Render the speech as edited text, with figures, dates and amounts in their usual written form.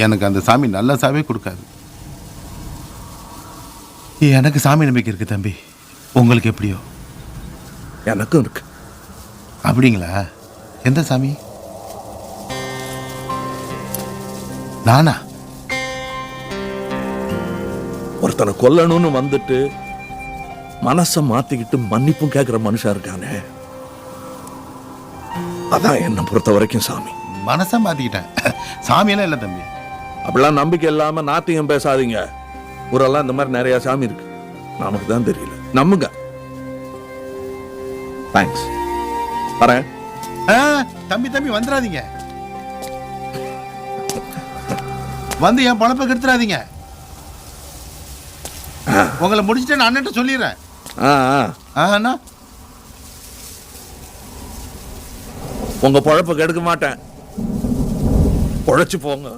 எனக்கு அந்த சாமி நல்ல சாவே கொடுக்காது. எனக்கு சாமி நம்பிக்கை இருக்கு தம்பி. உங்களுக்கு எப்படியோ? எனக்கும் இருக்கு. அப்படிங்களா? எந்த சாமி? நானா? ஒருத்தனை கொல்லணும்னு வந்துட்டு மனசை மாத்திக்கிட்டு மன்னிப்பும் கேட்கிற மனுஷன் இருக்கானே, அதான் என்னை பொறுத்த வரைக்கும் சாமி. மனசை மாத்திக்கிட்டேன், சாமியெல்லாம் இல்லை தம்பி. அப்படிலாம் நம்பிக்கை இல்லாம நாத்தியம் பேசாதீங்க. ஊரெல்லாம் இந்த மாதிரி நிறைய சாமி இருக்கு, நமக்கு தான் தெரியல. நம்புங்க. தேங்க்ஸ். வரேன். தம்பி தம்பி வந்துடாதீங்க. வந்து என் பழப்பை கெடுத்துறாதீங்க. உங்களை முடிச்சுட்டு நான் அண்ணன் சொல்லிடுறேன். உங்க பழப்பை கெடுக்க மாட்டேன். உழைச்சு போங்க.